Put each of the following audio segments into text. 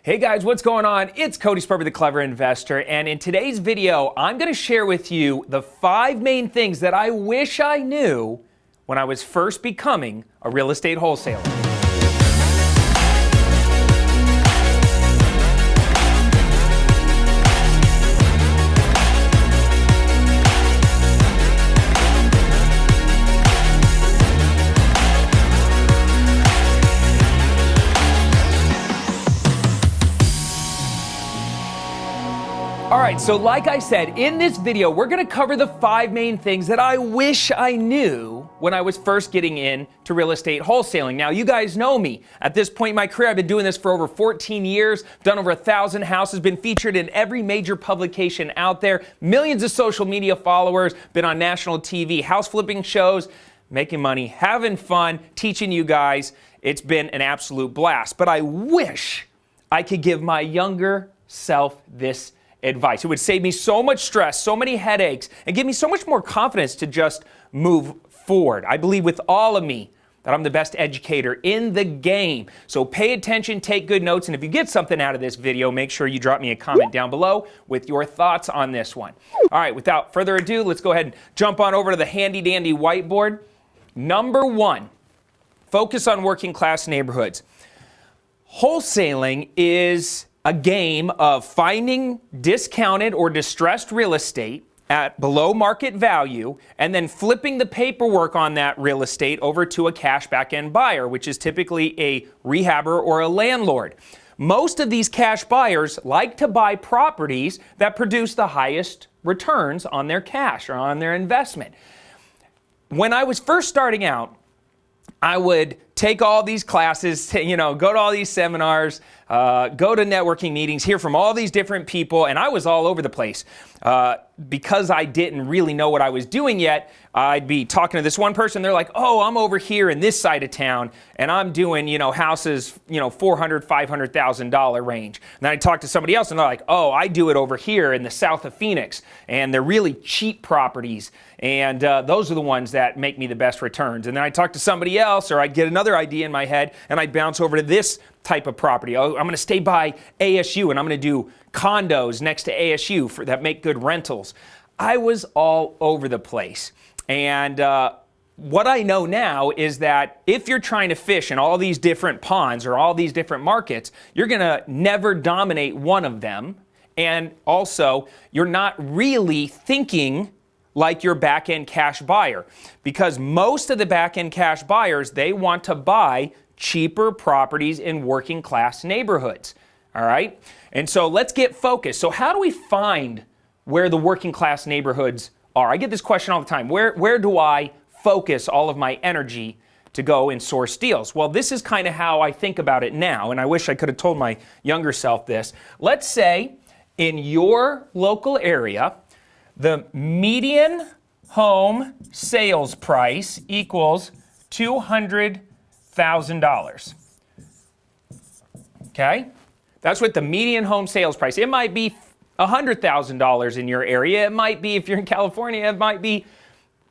Hey guys, what's going on? It's Cody Sperber, the Clever Investor, and in today's video, I'm going to share with you the 5 main things that I wish I knew when I was first becoming a real estate wholesaler. All right, so like I said, in this video, we're gonna cover the 5 main things that I wish I knew when I was first getting into real estate wholesaling. Now, you guys know me. At this point in my career, I've been doing this for over 14 years, done over 1,000 houses, been featured in every major publication out there, millions of social media followers, been on national TV, house flipping shows, making money, having fun, teaching you guys. It's been an absolute blast. But I wish I could give my younger self this advice. It would save me so much stress, so many headaches, and give me so much more confidence to just move forward. I believe with all of me that I'm the best educator in the game. So pay attention, take good notes, and if you get something out of this video, make sure you drop me a comment down below with your thoughts on this one. All right, without further ado, let's go ahead and jump on over to the handy dandy whiteboard. Number 1, focus on working class neighborhoods. Wholesaling is a game of finding discounted or distressed real estate at below market value and then flipping the paperwork on that real estate over to a cash back-end buyer, which is typically a rehabber or a landlord. Most of these cash buyers like to buy properties that produce the highest returns on their cash or on their investment. When I was first starting out, I would take all these classes, go to all these seminars, go to networking meetings, hear from all these different people, and I was all over the place. Because I didn't really know what I was doing yet, I'd be talking to this one person, they're like, oh, I'm over here in this side of town, and I'm doing, houses, $400,000, $500,000 range. And then I talk to somebody else, and they're like, oh, I do it over here in the south of Phoenix, and they're really cheap properties, and those are the ones that make me the best returns. And then I talk to somebody else, or I'd get another idea in my head, and I'd bounce over to this type of property. Oh, I'm going to stay by ASU, and I'm going to do condos next to ASU that make good rentals. I was all over the place. And what I know now is that if you're trying to fish in all these different ponds or all these different markets, you're going to never dominate one of them. And also, you're not really thinking like your back-end cash buyer, because most of the back-end cash buyers, they want to buy cheaper properties in working class neighborhoods. All right? And so let's get focused. So how do we find where the working class neighborhoods are? I get this question all the time. Where do I focus all of my energy to go and source deals? Well, this is kind of how I think about it now, and I wish I could have told my younger self this. Let's say in your local area, the median home sales price equals $200,000. Okay? That's what the median home sales price. It might be $100,000 in your area. It might be, if you're in California, it might be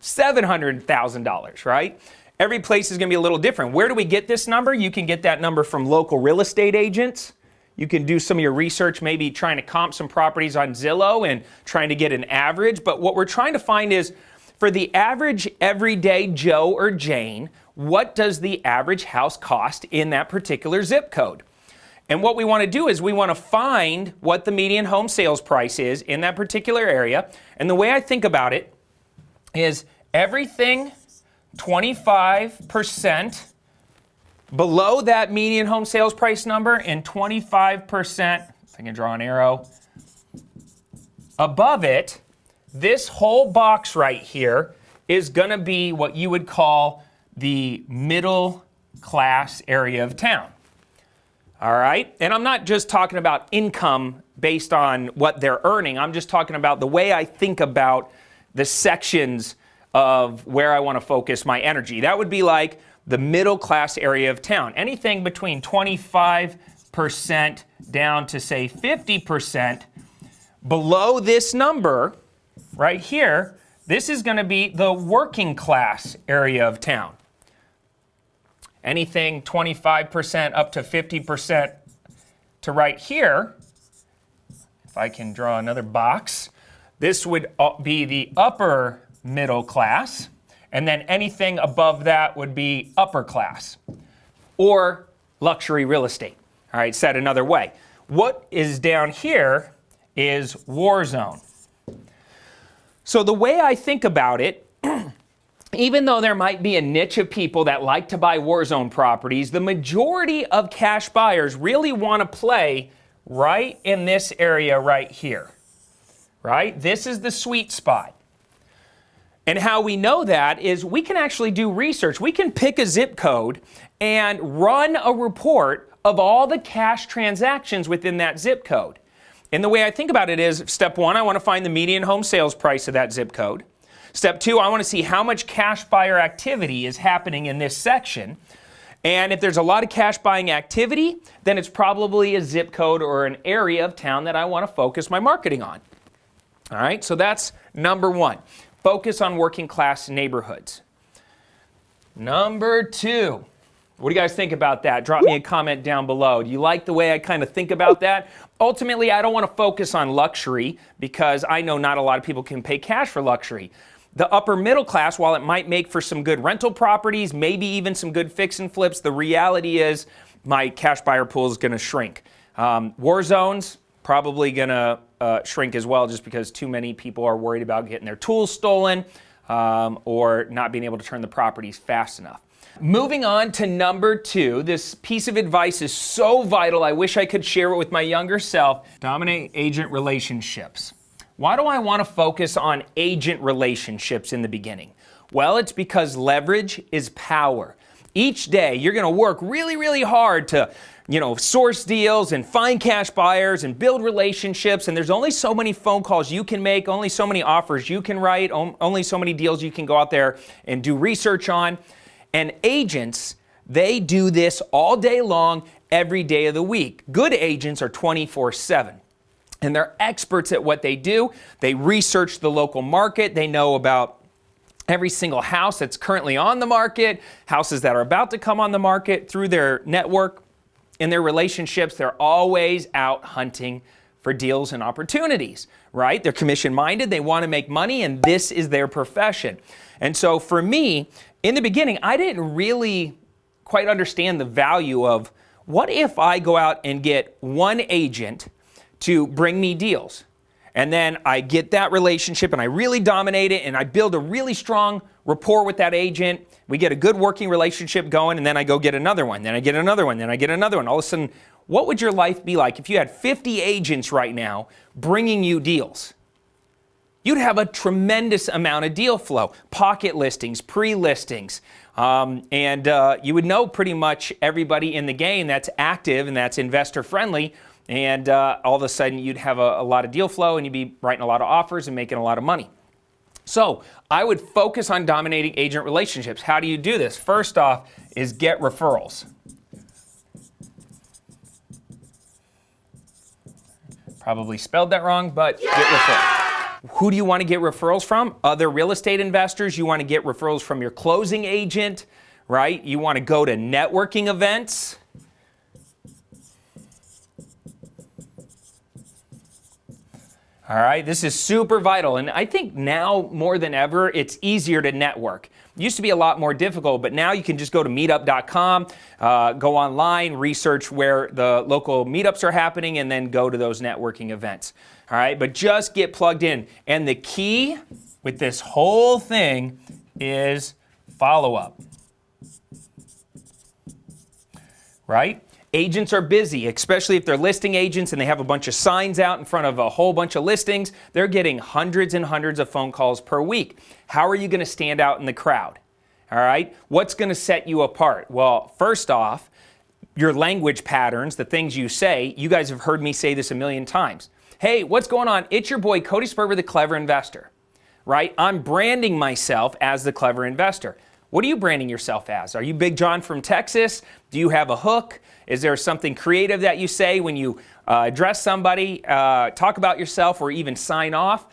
$700,000, right? Every place is going to be a little different. Where do we get this number? You can get that number from local real estate agents. You can do some of your research, maybe trying to comp some properties on Zillow and trying to get an average. But what we're trying to find is, for the average everyday Joe or Jane, what does the average house cost in that particular zip code? And what we want to do is we want to find what the median home sales price is in that particular area. And the way I think about it is everything 25% below that median home sales price number and 25%, if I can draw an arrow, above it, this whole box right here is going to be what you would call the middle class area of town. All right? And I'm not just talking about income based on what they're earning. I'm just talking about the way I think about the sections of where I want to focus my energy. That would be like the middle class area of town. Anything between 25% down to, say, 50% below this number right here, this is going to be the working class area of town. Anything 25% up to 50% to right here, if I can draw another box, this would be the upper middle class, and then anything above that would be upper class, or luxury real estate. All right, said another way. What is down here is war zone. So the way I think about it, even though there might be a niche of people that like to buy war zone properties, the majority of cash buyers really want to play right in this area right here, right? This is the sweet spot. And how we know that is we can actually do research. We can pick a zip code and run a report of all the cash transactions within that zip code. And the way I think about it is, step one, I want to find the median home sales price of that zip code. Step two, I want to see how much cash buyer activity is happening in this section. And if there's a lot of cash buying activity, then it's probably a zip code or an area of town that I want to focus my marketing on. All right, so that's number one. Focus on working class neighborhoods. Number two, what do you guys think about that? Drop me a comment down below. Do you like the way I kind of think about that? Ultimately, I don't want to focus on luxury because I know not a lot of people can pay cash for luxury. The upper middle class, while it might make for some good rental properties, maybe even some good fix and flips, the reality is my cash buyer pool is going to shrink. War zones, probably going to shrink as well, just because too many people are worried about getting their tools stolen or not being able to turn the properties fast enough. Moving on to number two, this piece of advice is so vital, I wish I could share it with my younger self. Dominate agent relationships. Why do I want to focus on agent relationships in the beginning? Well, it's because leverage is power. Each day, you're going to work really, really hard to, source deals and find cash buyers and build relationships. And there's only so many phone calls you can make, only so many offers you can write, only so many deals you can go out there and do research on. And agents, they do this all day long, every day of the week. Good agents are 24/7. And they're experts at what they do. They research the local market. They know about every single house that's currently on the market, houses that are about to come on the market through their network and their relationships. They're always out hunting for deals and opportunities, right? They're commission-minded. They want to make money, and this is their profession. And so for me, in the beginning, I didn't really quite understand the value of what if I go out and get one agent to bring me deals. And then I get that relationship and I really dominate it and I build a really strong rapport with that agent. We get a good working relationship going, and then I go get another one. Then I get another one. Then I get another one. All of a sudden, what would your life be like if you had 50 agents right now bringing you deals? You'd have a tremendous amount of deal flow, pocket listings, pre-listings, and you would know pretty much everybody in the game that's active and that's investor friendly. And all of a sudden, you'd have a lot of deal flow, and you'd be writing a lot of offers and making a lot of money. So I would focus on dominating agent relationships. How do you do this? First off is get referrals. Probably spelled that wrong, but get referrals. Who do you want to get referrals from? Other real estate investors. You want to get referrals from your closing agent, right? You want to go to networking events. All right, this is super vital, and I think now more than ever, it's easier to network. It used to be a lot more difficult, but now you can just go to meetup.com, go online, research where the local meetups are happening, and then go to those networking events. All right, but just get plugged in. And the key with this whole thing is follow-up, right? Agents are busy, especially if they're listing agents and they have a bunch of signs out in front of a whole bunch of listings. They're getting hundreds and hundreds of phone calls per week. How are you going to stand out in the crowd? All right? What's going to set you apart? Well, first off, your language patterns, the things you say. You guys have heard me say this a million times. Hey, what's going on? It's your boy, Cody Sperber, the Clever Investor, right? I'm branding myself as the Clever Investor. What are you branding yourself as? Are you Big John from Texas? Do you have a hook? Is there something creative that you say when you address somebody, talk about yourself, or even sign off?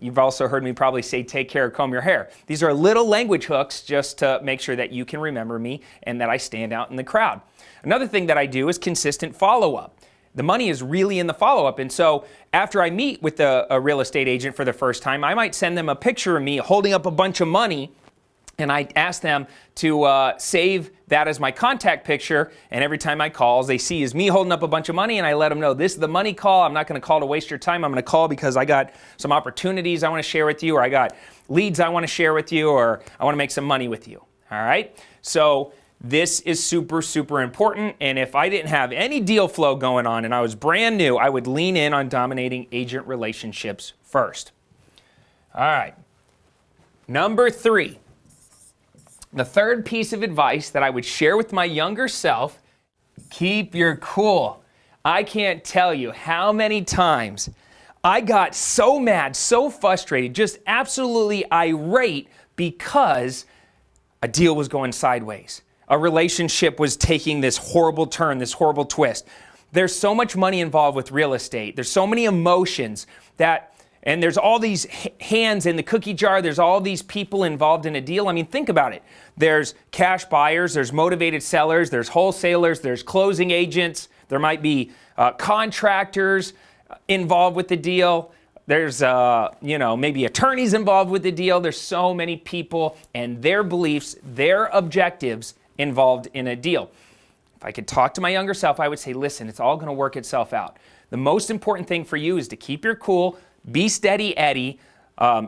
You've also heard me probably say, take care, comb your hair. These are little language hooks just to make sure that you can remember me and that I stand out in the crowd. Another thing that I do is consistent follow-up. The money is really in the follow-up. And so after I meet with a real estate agent for the first time, I might send them a picture of me holding up a bunch of money, and I ask them to save that as my contact picture. And every time I call, they see is me holding up a bunch of money, and I let them know this is the money call. I'm not going to call to waste your time. I'm going to call because I got some opportunities I want to share with you, or I got leads I want to share with you, or I want to make some money with you. All right? So this is super, super important. And if I didn't have any deal flow going on and I was brand new, I would lean in on dominating agent relationships first. All right. Number 3. The third piece of advice that I would share with my younger self, keep your cool. I can't tell you how many times I got so mad, so frustrated, just absolutely irate because a deal was going sideways. A relationship was taking this horrible turn, this horrible twist. There's so much money involved with real estate. There's so many emotions and there's all these hands in the cookie jar. There's all these people involved in a deal. I mean, think about it. There's cash buyers, there's motivated sellers, there's wholesalers, there's closing agents. There might be contractors involved with the deal. There's, maybe attorneys involved with the deal. There's so many people and their beliefs, their objectives involved in a deal. If I could talk to my younger self, I would say, listen, it's all going to work itself out. The most important thing for you is to keep your cool, be steady Eddie,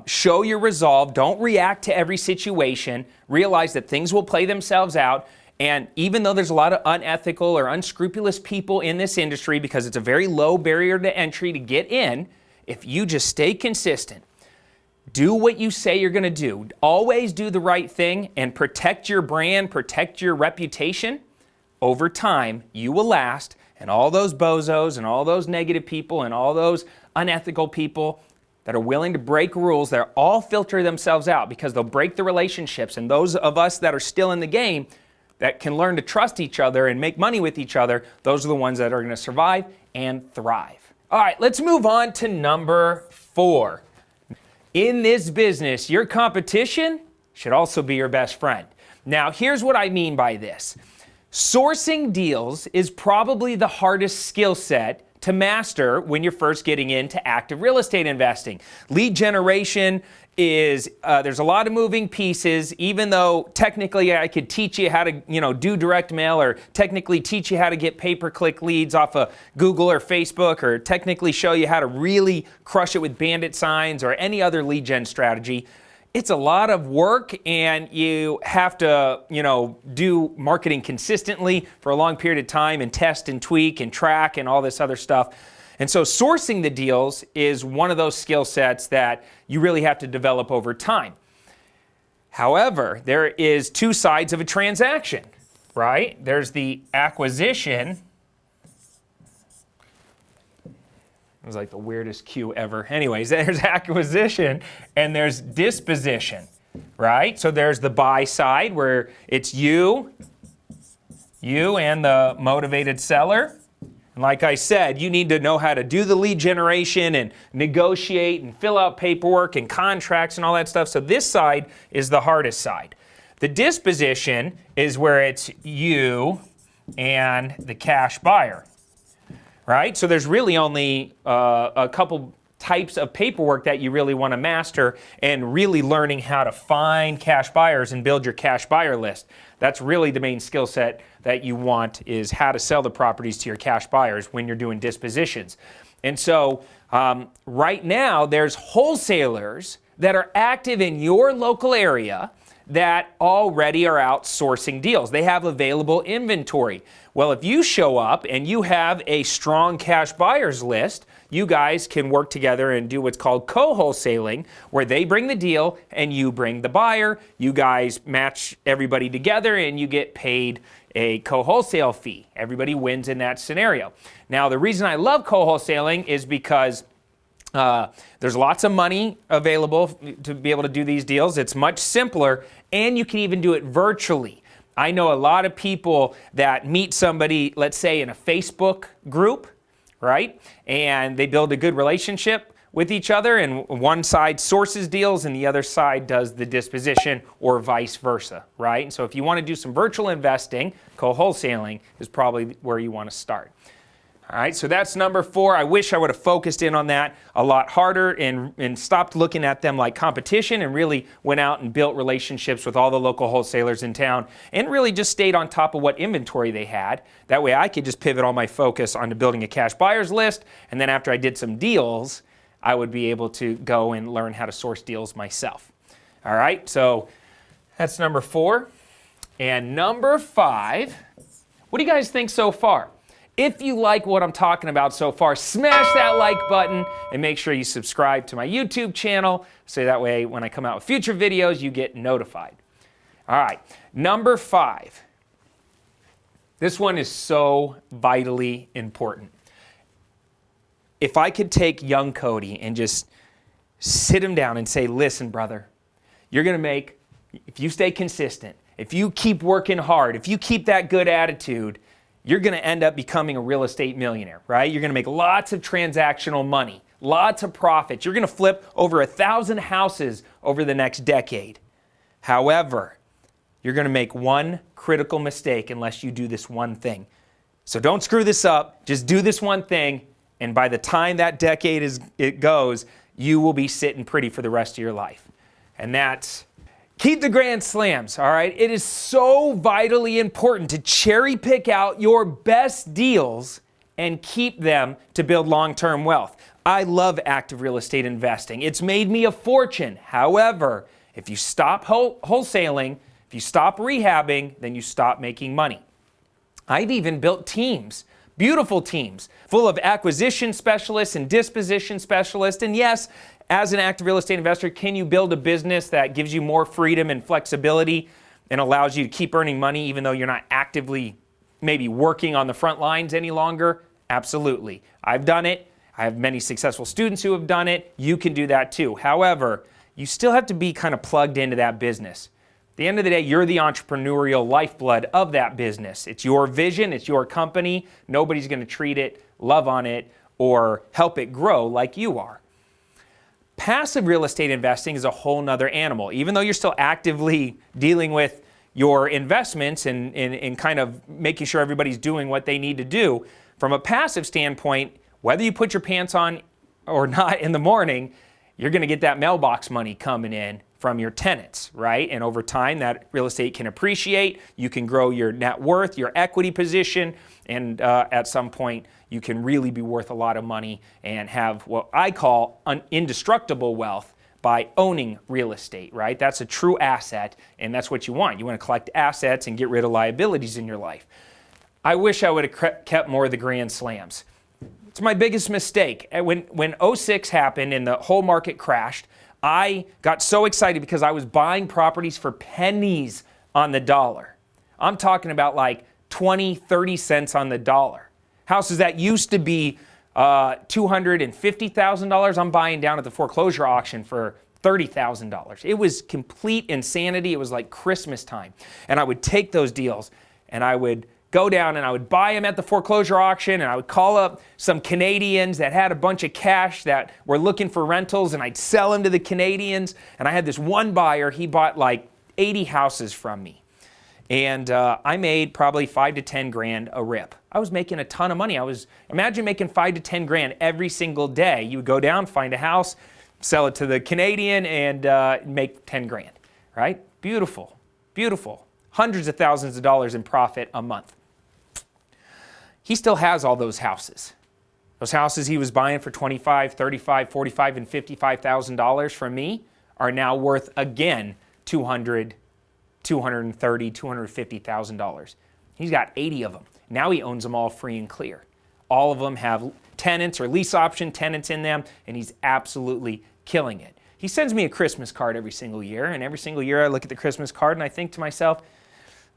show your resolve, don't react to every situation, realize that things will play themselves out, and even though there's a lot of unethical or unscrupulous people in this industry because it's a very low barrier to entry to get in, if you just stay consistent, do what you say you're going to do, always do the right thing and protect your brand, protect your reputation, over time you will last, and all those bozos and all those negative people and all those unethical people that are willing to break rules, they'll all filter themselves out because they'll break the relationships. And those of us that are still in the game that can learn to trust each other and make money with each other, those are the ones that are going to survive and thrive. All right, let's move on to number 4. In this business, your competition should also be your best friend. Now, here's what I mean by this. Sourcing deals is probably the hardest skill set to master when you're first getting into active real estate investing. Lead generation is, there's a lot of moving pieces, even though technically I could teach you how to, do direct mail, or technically teach you how to get pay-per-click leads off of Google or Facebook, or technically show you how to really crush it with bandit signs or any other lead gen strategy. It's a lot of work, and you have to, do marketing consistently for a long period of time and test and tweak and track and all this other stuff. And so sourcing the deals is one of those skill sets that you really have to develop over time. However, there is 2 sides of a transaction, right? There's the acquisition. It was like the weirdest cue ever. Anyways, there's acquisition and there's disposition, right? So there's the buy side where it's you and the motivated seller. And like I said, you need to know how to do the lead generation and negotiate and fill out paperwork and contracts and all that stuff. So this side is the hardest side. The disposition is where it's you and the cash buyer. Right? So there's really only a couple types of paperwork that you really want to master, and really learning how to find cash buyers and build your cash buyer list. That's really the main skill set that you want, is how to sell the properties to your cash buyers when you're doing dispositions. And so right now there's wholesalers that are active in your local area that already are outsourcing deals. They have available inventory. Well, if you show up and you have a strong cash buyers list, you guys can work together and do what's called co-wholesaling, where they bring the deal and you bring the buyer. You guys match everybody together and you get paid a co-wholesale fee. Everybody wins in that scenario. Now, the reason I love co-wholesaling is because there's lots of money available to be able to do these deals. It's much simpler, and you can even do it virtually. I know a lot of people that meet somebody, let's say in a Facebook group, right? And they build a good relationship with each other, and one side sources deals and the other side does the disposition, or vice versa, right? And so if you want to do some virtual investing, co-wholesaling is probably where you want to start. All right, so that's number 4. I wish I would have focused in on that a lot harder and stopped looking at them like competition and really went out and built relationships with all the local wholesalers in town and really just stayed on top of what inventory they had. That way I could just pivot all my focus onto building a cash buyers list, and then after I did some deals, I would be able to go and learn how to source deals myself. All right, so that's number 4. And number 5, what do you guys think so far? If you like what I'm talking about so far, smash that like button and make sure you subscribe to my YouTube channel so that way when I come out with future videos, you get notified. All right, number 5. This one is so vitally important. If I could take young Cody and just sit him down and say, listen, brother, you're going to make, if you stay consistent, if you keep working hard, if you keep that good attitude, you're going to end up becoming a real estate millionaire, right? You're going to make lots of transactional money, lots of profits. You're going to flip over 1,000 houses over the next decade. However, you're going to make one critical mistake unless you do this one thing. So don't screw this up. Just do this one thing, and by the time that decade goes, you will be sitting pretty for the rest of your life. And that's keep the grand slams, all right? It is so vitally important to cherry pick out your best deals and keep them to build long-term wealth. I love active real estate investing. It's made me a fortune. However, if you stop wholesaling, if you stop rehabbing, then you stop making money. I've even built teams, beautiful teams, full of acquisition specialists and disposition specialists. And yes, as an active real estate investor, can you build a business that gives you more freedom and flexibility and allows you to keep earning money even though you're not actively maybe working on the front lines any longer? Absolutely. I've done it. I have many successful students who have done it. You can do that too. However, you still have to be kind of plugged into that business. At the end of the day, you're the entrepreneurial lifeblood of that business. It's your vision. It's your company. Nobody's going to treat it, love on it, or help it grow like you are. Passive real estate investing is a whole nother animal. Even though you're still actively dealing with your investments and kind of making sure everybody's doing what they need to do, from a passive standpoint, whether you put your pants on or not in the morning, you're going to get that mailbox money coming in from your tenants, right? And over time, that real estate can appreciate. You can grow your net worth, your equity position, and at some point, you can really be worth a lot of money and have what I call indestructible wealth by owning real estate, right? That's a true asset, and that's what you want. You want to collect assets and get rid of liabilities in your life. I wish I would have kept more of the grand slams. It's my biggest mistake. When 06 happened and the whole market crashed, I got so excited because I was buying properties for pennies on the dollar. I'm talking about like 20, 30 cents on the dollar. Houses that used to be $250,000, I'm buying down at the foreclosure auction for $30,000. It was complete insanity. It was like Christmas time. And I would take those deals and I would go down and I would buy them at the foreclosure auction, and I would call up some Canadians that had a bunch of cash that were looking for rentals, and I'd sell them to the Canadians. And I had this one buyer, he bought like 80 houses from me. And I made probably 5 to 10 grand a rip. I was making a ton of money. Imagine making 5 to 10 grand every single day. You would go down, find a house, sell it to the Canadian, and make 10 grand, right? Beautiful, beautiful. Hundreds of thousands of dollars in profit a month. He still has all those houses. Those houses he was buying for $25,000, $35,000, $45,000, and $55,000 from me are now worth, again, $200,000, $230,000, $250,000. He's got 80 of them. Now he owns them all free and clear. All of them have tenants or lease option tenants in them, and he's absolutely killing it. He sends me a Christmas card every single year, and every single year I look at the Christmas card and I think to myself,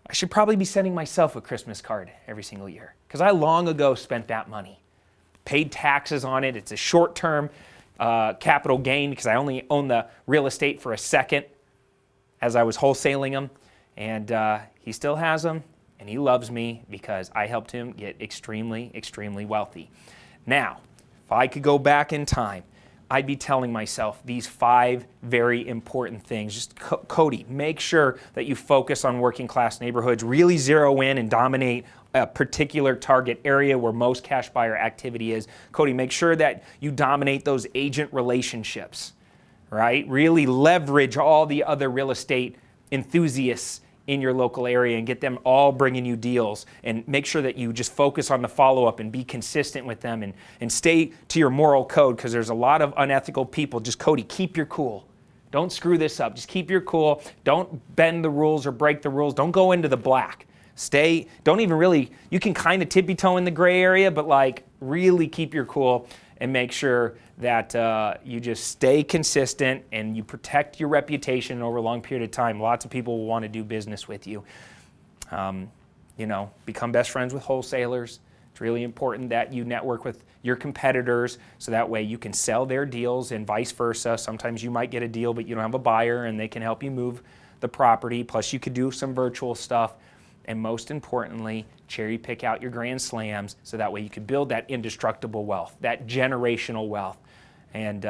I should probably be sending myself a Christmas card every single year, because I long ago spent that money, paid taxes on it. It's a short-term capital gain because I only own the real estate for a second as I was wholesaling them, and he still has them, and he loves me because I helped him get extremely, extremely wealthy. Now, if I could go back in time, I'd be telling myself these 5 very important things. Just Cody, make sure that you focus on working class neighborhoods, really zero in and dominate a particular target area where most cash buyer activity is. Cody, make sure that you dominate those agent relationships, right? Really leverage all the other real estate enthusiasts in your local area and get them all bringing you deals, and make sure that you just focus on the follow-up and be consistent with them, and stay to your moral code, because there's a lot of unethical people. Just, Cody, keep your cool. Don't screw this up. Just keep your cool. Don't bend the rules or break the rules. Don't go into the black. Don't even really, you can kind of tippy-toe in the gray area, but like really keep your cool and make sure that you just stay consistent and you protect your reputation over a long period of time. Lots of people will want to do business with you. Become best friends with wholesalers. It's really important that you network with your competitors so that way you can sell their deals and vice versa. Sometimes you might get a deal but you don't have a buyer and they can help you move the property. Plus you could do some virtual stuff. And most importantly, cherry pick out your grand slams so that way you can build that indestructible wealth, that generational wealth, and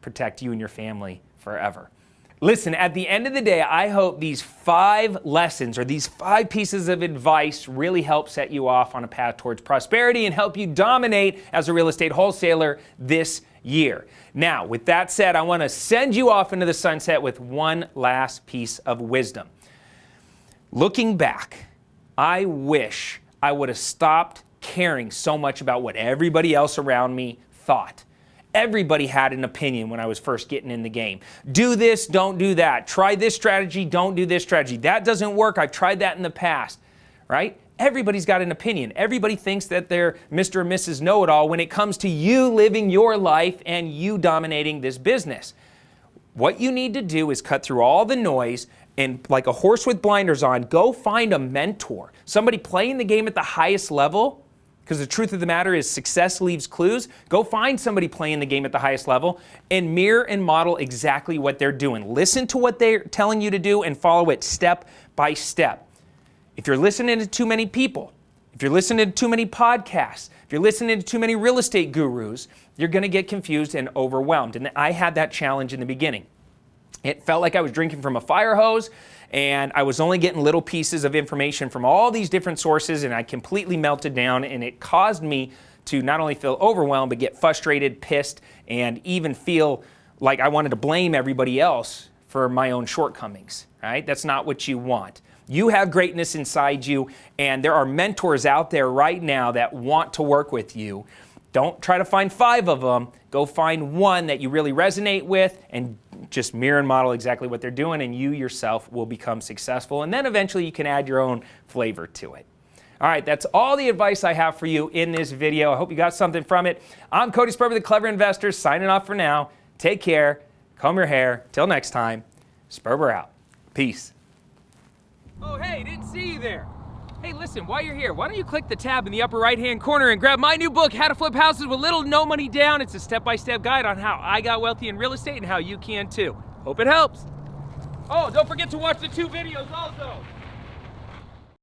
protect you and your family forever. Listen, at the end of the day, I hope these 5 lessons or these 5 pieces of advice really help set you off on a path towards prosperity and help you dominate as a real estate wholesaler this year. Now, with that said, I want to send you off into the sunset with one last piece of wisdom. Looking back, I wish I would have stopped caring so much about what everybody else around me thought. Everybody had an opinion when I was first getting in the game. Do this, don't do that. Try this strategy, don't do this strategy. That doesn't work. I've tried that in the past, right? Everybody's got an opinion. Everybody thinks that they're Mr. or Mrs. Know-it-all when it comes to you living your life and you dominating this business. What you need to do is cut through all the noise and, like a horse with blinders on, go find a mentor, somebody playing the game at the highest level, because the truth of the matter is success leaves clues. Go find somebody playing the game at the highest level and mirror and model exactly what they're doing. Listen to what they're telling you to do and follow it step by step. If you're listening to too many people, if you're listening to too many podcasts, if you're listening to too many real estate gurus, you're going to get confused and overwhelmed. And I had that challenge in the beginning. It felt like I was drinking from a fire hose, and I was only getting little pieces of information from all these different sources, and I completely melted down, and it caused me to not only feel overwhelmed, but get frustrated, pissed, and even feel like I wanted to blame everybody else for my own shortcomings, right? That's not what you want. You have greatness inside you, and there are mentors out there right now that want to work with you. Don't try to find 5 of them. Go find one that you really resonate with and just mirror and model exactly what they're doing, and you yourself will become successful. And then eventually you can add your own flavor to it. All right, that's all the advice I have for you in this video. I hope you got something from it. I'm Cody Sperber, the Clever Investor, signing off for now. Take care. Comb your hair. Till next time, Sperber out. Peace. Oh, hey, didn't see you there. Hey, listen, while you're here, why don't you click the tab in the upper right-hand corner and grab my new book, How to Flip Houses with Little to No Money Down. It's a step-by-step guide on how I got wealthy in real estate and how you can too. Hope it helps. Oh, don't forget to watch the 2 videos also.